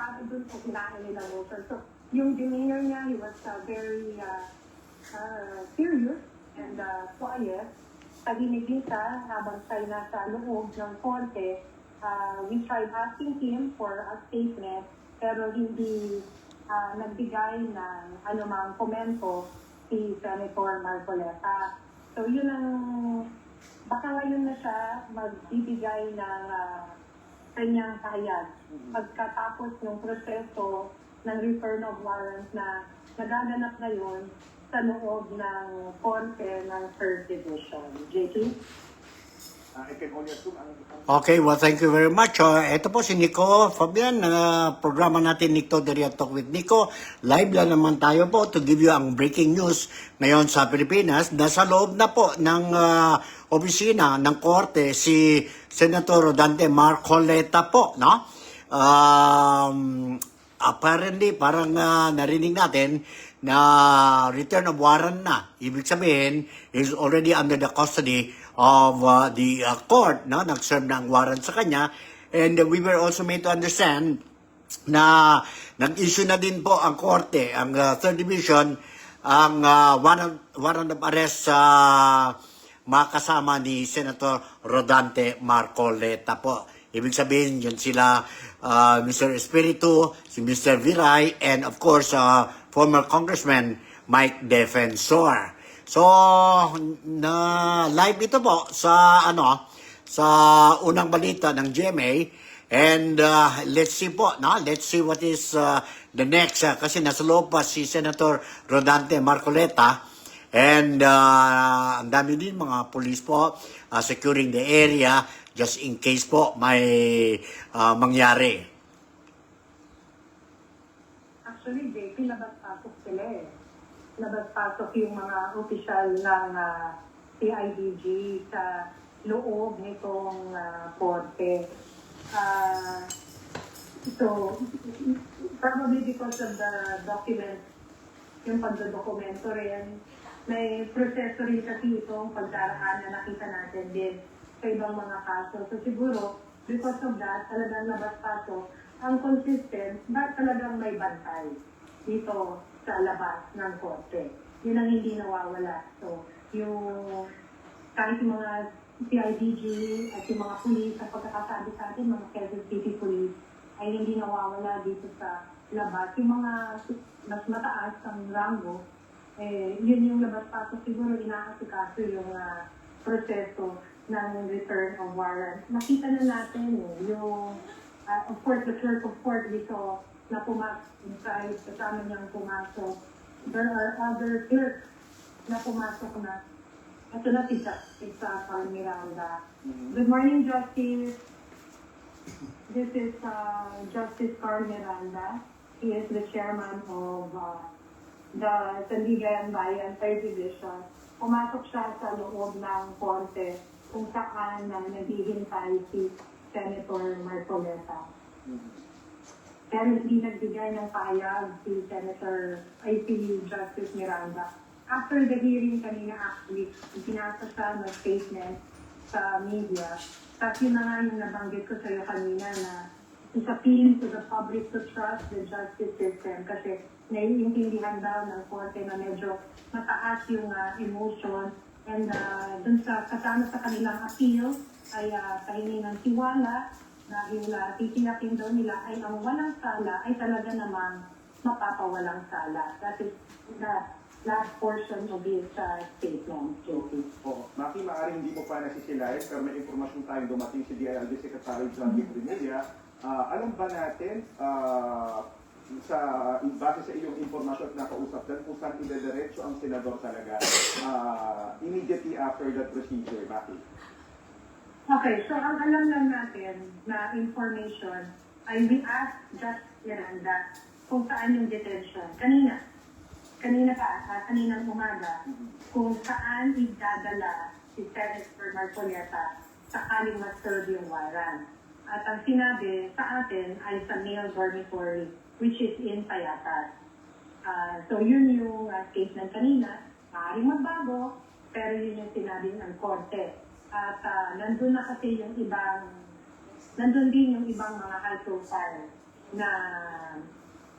para dun sa kinain nila motion. So, yung demeanor niya, he was very serious and quiet. Tahimik din siya habang siya nasa loob ng korte. We tried asking him for a statement, pero hindi nagbigay ng anumang komento si Senator Marcoleta. So yun ang, baka ngayon na siya magbibigay ng kanyang pahayag pagkatapos ng proseso ng return of warrant na nagaganap ngayon sa loob ng korte ng 3rd Division. JT? Okay, well, thank you very much. Ito po si Nico Fabian, programa natin Nico Daria Talk with Nico. Live lang naman tayo po to give you ang breaking news ngayon sa Pilipinas. Nasa loob na po ng opisina ng korte si Senator Rodante Marcoleta po, no? Apparently, parang narinig natin na return of warrant na. Ibig sabihin, is already under the custody of the court, no? Nag-serve na ang warrant sa kanya. And we were also made to understand na nag-issue na din po ang korte, ang 3rd Division, ang warrant of arrest sa makasama ni Senator Rodante Marcoleta po. Ibig sabihin, yun sila Mr. Espiritu, si Mr. Viray, and of course, former Congressman Mike Defensor. So, na live ito po sa sa unang balita ng GMA, and let's see po, no? Let's see what is the next kasi nasa loob pa si Senator Rodante Marcoleta, and ang dami din mga police po securing the area just in case po may mangyari. Actually, JP, labas-pasok sila eh. Labas-pasok yung mga opisyal ng CIDG sa loob nitong korte. So, probably because of the document, yung pagdodokumento rin, may proseso rin kasi itong pagdaraan na nakita natin din sa ibang mga kaso. So siguro, because of that, talagang labas-pasok, ang consistent, ba talagang may bantay dito sa labas ng korte. Yun ang hindi nawawala. So, yung kahit yung mga CIDG at yung mga police, sa pagkakasabi sa atin, mga Quezon City Police, ay hindi nawawala dito sa labas. Yung mga mas mataas ang rango, yun yung labas-pasok siguro inaasikaso yung proseso ng return of warrant. Nakita na natin yung of course, the clerk of court dito na pumasok inside, kasama niyang pumasok. There are other clerks na pumasok na. Ito na si Justice Carl Miranda. Good morning, Justice. This is Justice Carl Miranda. He is the chairman of the Sandigan Bayan 3rd Division. Pumasok siya sa loob ng korte kung saan naghihintay si Senator Marcoleta. Pero hindi nagbigay ng pahayag si Justice Miranda. After the hearing kanina actually, pinasa siya ng statement sa media. Tapos yun na nga yung nabanggit ko sa'yo kanina na it's appealing to the public to trust the justice system kasi naiintindihan daw ng korte na medyo mataas yung emotion and dun sa kasama sa kanilang appeal ay pahingi ng tiwala dahil titiyakin daw nila ay ang walang sala ay talaga namang mapapawalang sala. That is the last portion of his statement, Joey. Maki, maaaring hindi mo pa nasisilayan pero may informasyon tayong dumating si DILG Secretary John Quintanilla. Alam ba natin base sa iyong informasyon at nakausap dyan kung saan idediretso ang senador talaga immediately after that procedure, Maki? Okay, so ang alam lang natin na information ay we asked Justice Miranda kung saan yung detention. Kaninang umaga, kung saan idadala si Senator Marcoleta sakaling ma-serve yung warrant. At ang sinabi sa atin ay sa male dormitory, which is in Payatas. So yun yung statement kanina, maaaring magbago, pero yun yung sinabi ng korte. At nandun din yung ibang mga high profile na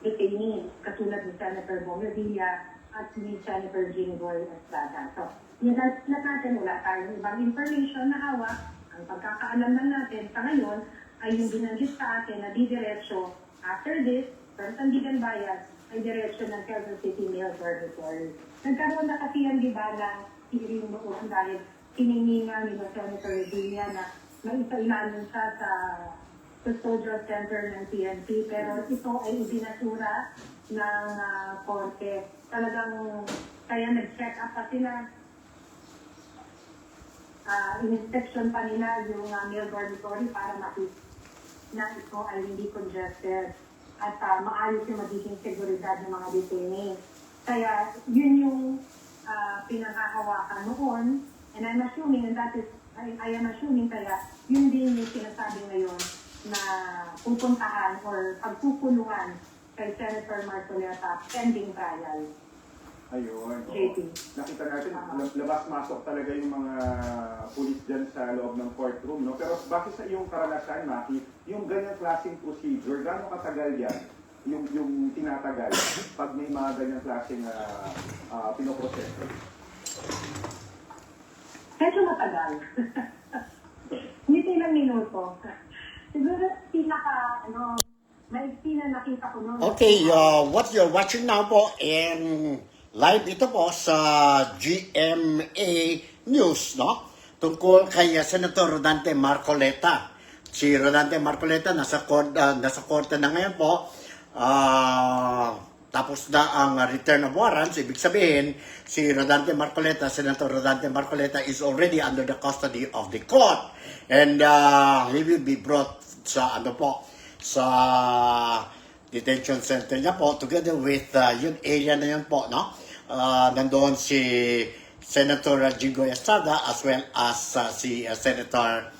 detainees, katulad ni Senator Bong Revilla at ni Senator Jinggoy Estrada. So, yun lahat natin, wala tayong ibang information na hawak. Ang pagkakaalam lang natin sa ngayon ay yung binanggit sa atin na didiretso after this, from Sandigan Bayan, ay diretso ng Quezon City Male Dormitory. Nagkaroon na kasi yan, di ba, ng hearing noon dahil hinihinga ni Senator Revilla na maipailalim siya sa custodial center ng PNP, pero ito ay ibinasura ng korte. Talagang kaya nag-check up pa sila. In-inspection pa nila yung male dormitory para makita na ito ay hindi congested at maayos yung magiging seguridad ng mga detainees. Kaya yun yung pinanghahawakan noon, and I'm assuming, and that is, I am assuming kaya yun din yung sinasabi ngayon na pupuntahan or pagpupuluhan kay Senator Marcoleta pending trial. Ayun. JP. Nakita natin, labas-masok talaga yung mga pulis dyan sa loob ng courtroom, no? Pero bakit sa iyong karanasan, Maki, yung ganyang klaseng procedure, gaano katagal yan? Yung tinatagal pag may mga ganyang klaseng pinoproseso? Medyo matagal. Hindi ilang minuto. Siguro maiksi na nakita ko noon. Okay, what you're watching now po, and live ito po sa GMA News, no? Tungkol kay Senator Rodante Marcoleta. Si Rodante Marcoleta nasa korte na ngayon po. Tapos na ang return of warrants. Ibig sabihin, si Rodante Marcoleta, Senator Rodante Marcoleta is already under the custody of the court. And he will be brought sa sa detention center niya po together with yung area na yun po, no? Nandoon si Senator Jinggoy Estrada as well as si Senator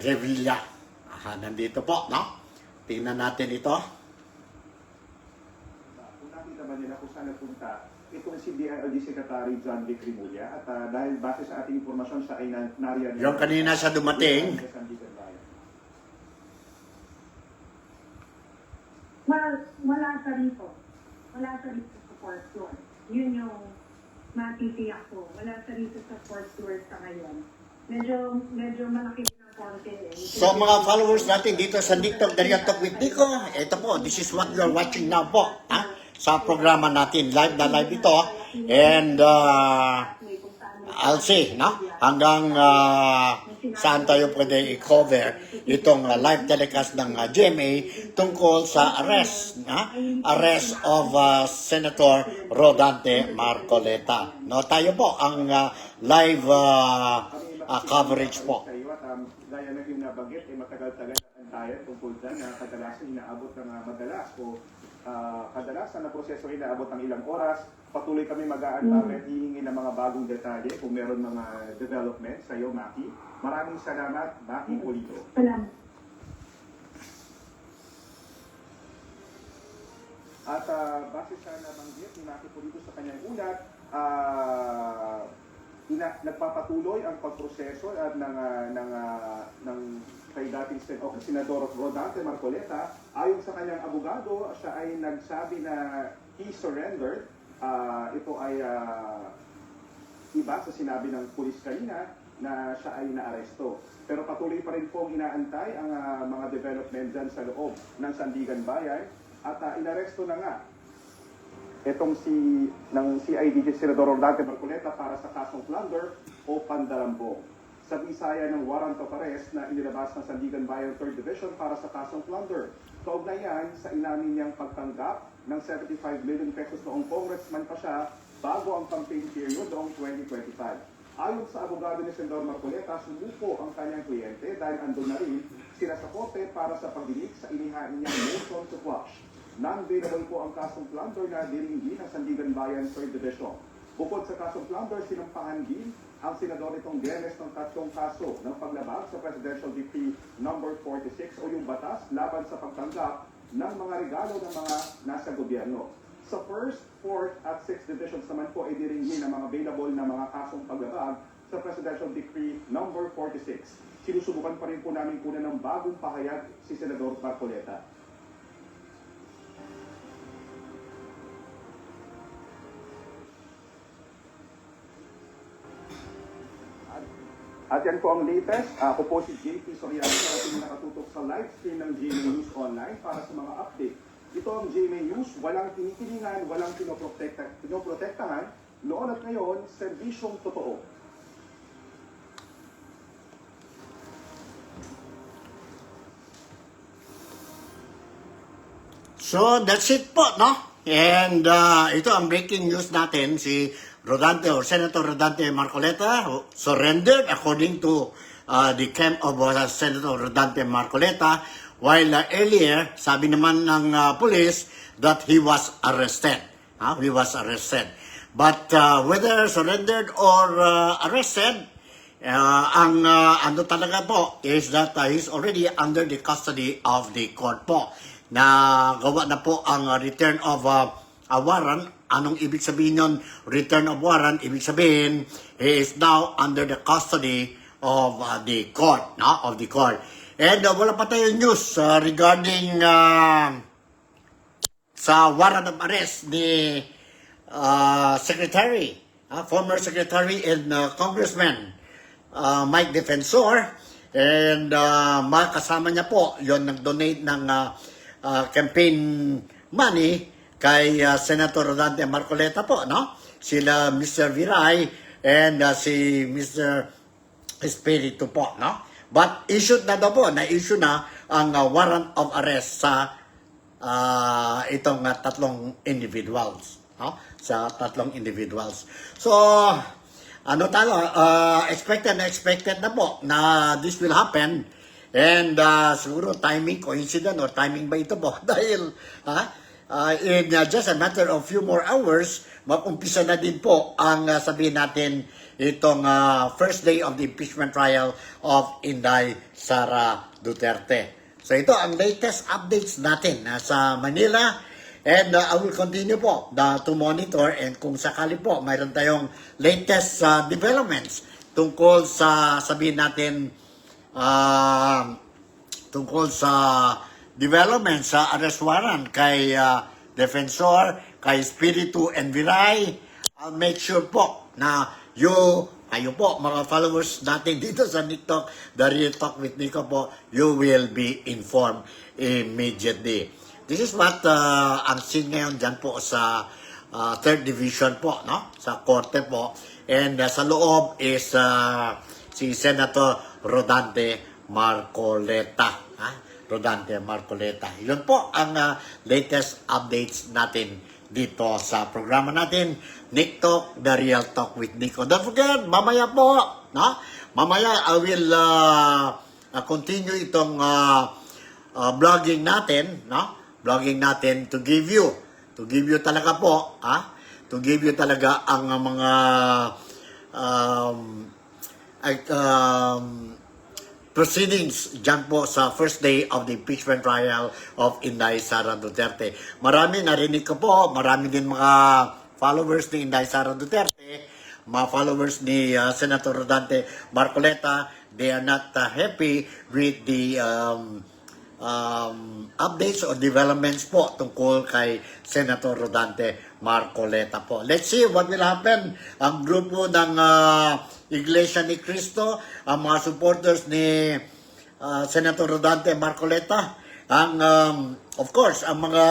Revilla. Nandito po, no? Tingnan natin ito. Kung nakita ba nila kung saan nagpunta itong si DILG Secretary John Vic Rimulya, at dahil base sa ating informasyon siya ay nariyan Yung kanina siya dumating. Wala sa rito. Wala sa rito sa fourth floor. Yun yung matitiyak ko. Wala sa rito sa fourth floor sa ngayon. Medyo malaki ng konti eh. So mga followers natin dito sa TikTok, Daryl Talk with Nico, ito po, this is what you're watching now po. Sa programa natin, live na live ito. And I'll see, no? Hanggang saan tayo pwede i-cover itong live telecast ng GMA tungkol sa arrest of Senator Rodante Marcoleta. No, tayo po ang live coverage po. Gaya na yung nabanggit, matagal-tagal na antayan tungkol dyan na kadalasan inaabot ng madalas o kadalasan na proseso inaabot ng ilang oras. Patuloy kami mag-aantay at hihingi ng mga bagong detalye kung meron mga development sa iyo, Maki. Maraming salamat, Maki Polito. Salamat. At base sa nabanggit ni Maki Polito sa kanyang ulat, nagpapatuloy ang pagproseso at ng kay dating Senador Rodante Marcoleta. Ayon sa kanyang abogado, siya ay nagsabi na he surrendered. Ito ay iba sa sinabi ng pulis kanina na siya ay naaresto. Pero patuloy pa rin pong inaantay ang mga development dyan sa loob ng Sandigan Bayan. At inaresto na nga itong ng CIDG Senador Rodante Marcoleta para sa kasong plunder o pandarambong. Sa bisaya ng warrant of arrest na inilabas ng Sandigan Bayan 3rd Division para sa kasong plunder. Kaugnay yan sa inamin niyang pagtanggap ng 75 million pesos noong congressman pa siya bago ang campaign period noong 2025. Ayon sa abogado ni Senador Marcoleta, sumuko ang kanyang kliyente dahil andun na rin sila sa korte para sa pagdinig sa inihain niyang motion to quash. Non-bailable po ang kasong plunder na diringgin ng Sandigan Bayan 3rd Division. Bukod sa kasong plunder, sinampahan din ang senador itong Genes ng tatlong kaso ng paglabag sa Presidential Decree No. 46 o yung batas laban sa pagtanggap ng mga regalo ng mga nasa gobyerno. Sa 1st, 4th at 6th Divisions naman po ay diringgin ang mga available na mga kasong paglabag sa Presidential Decree No. 46. sinusubukan pa rin po namin kunan ng bagong pahayag si Senador Marcoleta. At yan po ang latest. Ako po si JP Soriano, na nakatutok sa live stream ng GMA News Online para sa mga update. Ito ang GMA News, walang tinikilingan, walang pinoprotektahan. Noon at ngayon, serbisyong totoo. So, that's it po, no? And ito ang breaking news natin, si Rodante or Senator Rodante Marcoleta who surrendered according to the camp of Senator Rodante Marcoleta, while earlier, sabi naman ng police that he was arrested. He was arrested. But whether surrendered or arrested, ang ano talaga po is that he's already under the custody of the court po. Na gawa na po ang return of a warrant. Anong ibig sabihin yun? Return of warrant, ibig sabihin, he is now under the custody of the court, no? Of the court. And wala pa tayong news regarding sa warrant of arrest ni Secretary, former Secretary and Congressman Mike Defensor. And makasama niya po, yon nag-donate ng campaign money kay Senator Rodante Marcoleta po, no? Sila Mr. Viray and si Mr. Espiritu po, no? But issued na daw po, na-issue na ang warrant of arrest sa itong tatlong individuals, no? Sa tatlong individuals. So, ano tayo, expected na po na this will happen. And siguro timing, coincident or timing ba ito po? Dahil, in just a matter of few more hours, mag-umpisa na din po ang sabihin natin itong first day of the impeachment trial of Inday Sara Duterte. So ito ang latest updates natin sa Manila. And I will continue po to monitor, and kung sakali po mayroon tayong latest developments tungkol sa sabihin natin tungkol sa development sa arrest warrant kay Defensor, kay Espiritu and Viray, I'll make sure po na kayo po, mga followers natin dito sa TikTok, The Real Talk with Nico po, you will be informed immediately. This is what ang scene ngayon dyan po sa 3rd Division po, no? Sa korte po. And sa loob is si Senator Rodante Marcoleta. Rodante Marcoleta. Yun po ang latest updates natin dito sa programa natin, Nick Talk, The Real Talk with Nico. Don't forget, mamaya po, no? Mamaya I will continue itong vlogging natin, no? Vlogging natin to give you talaga po, to give you talaga ang mga proceedings dyan po sa first day of the impeachment trial of Inday Sara Duterte. Marami narinig ko po, marami din mga followers ni Inday Sara Duterte, mga followers ni Senator Rodante Marcoleta, they are not happy with the updates or developments po tungkol kay Senator Rodante Marcoleta po. Let's see what will happen. Ang grupo ng Iglesia ni Cristo, ang mga supporters ni Senator Rodante Marcoleta, ang of course ang mga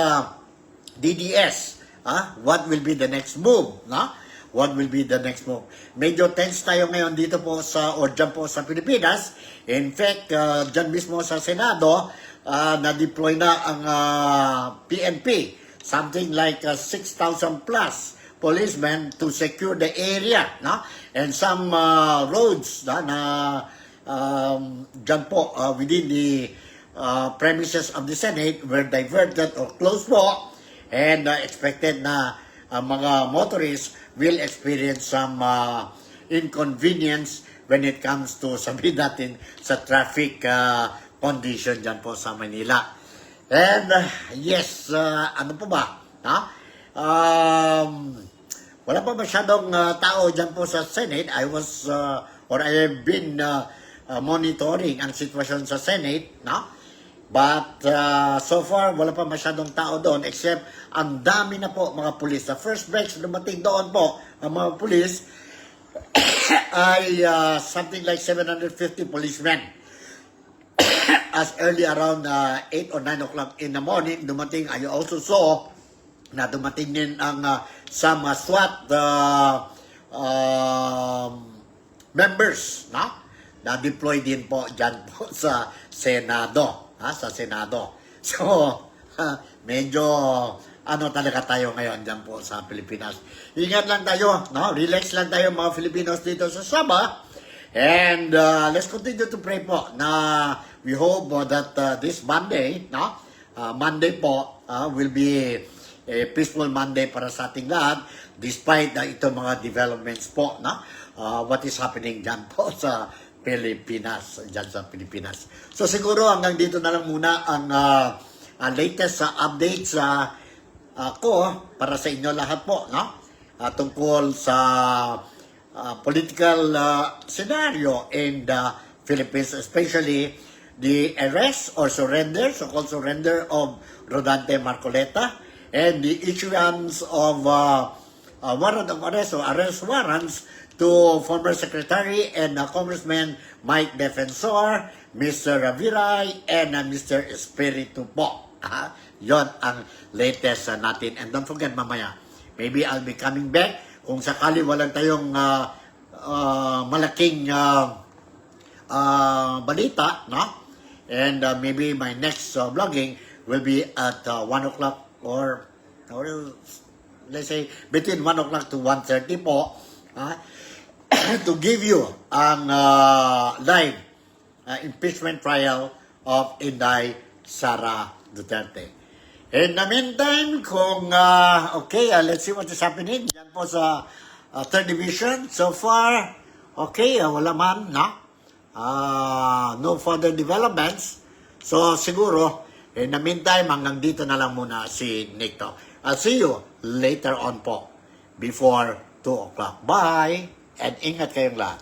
DDS, what will be the next move, no? What will be the next move? Medyo tense tayo ngayon dito po dyan po sa Pilipinas. In fact, dyan mismo sa Senado, na-deploy na ang PNP, something like 6,000 plus policemen to secure the area, no? And some roads na dyan po within the premises of the Senate were diverted or closed po, and expected na mga motorists will experience some inconvenience when it comes to, sabihin natin, sa traffic condition dyan po sa Manila. And yes, ano po ba? Wala pa masyadong tao dyan po sa Senate. I have been monitoring ang sitwasyon sa Senate, no? But so far, wala pa masyadong tao doon except ang dami na po mga pulis. The first batch dumating doon po, ang mga pulis, ay something like 750 policemen. As early around 8 or 9 o'clock in the morning, dumating, I also saw na dumating din ang some SWAT members, no? Na deploy din po dyan po sa Senado. Sa Senado. So, medyo ano talaga tayo ngayon dyan po sa Pilipinas. Ingat lang tayo, no? Relax lang tayo mga Filipinos dito sa Sabah. And let's continue to pray po na we hope that this Monday, no? Monday po will be a peaceful Monday para sa ating lahat despite itong mga developments po, no? What is happening dyan po sa Pilipinas, dyan sa Pilipinas. So siguro hanggang dito na lang muna ang latest updates ko para sa inyo lahat po, no? Tungkol sa political scenario in the Philippines, especially the arrest or surrender, so-called surrender of Rodante Marcoleta, and the issuance of warrant of arrest or arrest warrants to former Secretary and Congressman Mike Defensor, Mr. Raviray, and Mr. Espiritu po. Yon ang latest natin. And don't forget mamaya, maybe I'll be coming back kung sakali walang tayong malaking balita, no? And maybe my next vlogging will be at 1 o'clock or let's say between 1 o'clock to 1:30 po. To give you ang live impeachment trial of Inday Sara Duterte. In the meantime, kung okay, let's see what is happening. Yan po sa 3rd Division. So far, okay, wala man, no? No further developments. So siguro, in the meantime, hanggang dito na lang muna si Nick to. I'll see you later on po, before 2 o'clock. Bye! And ingat kayong lahat.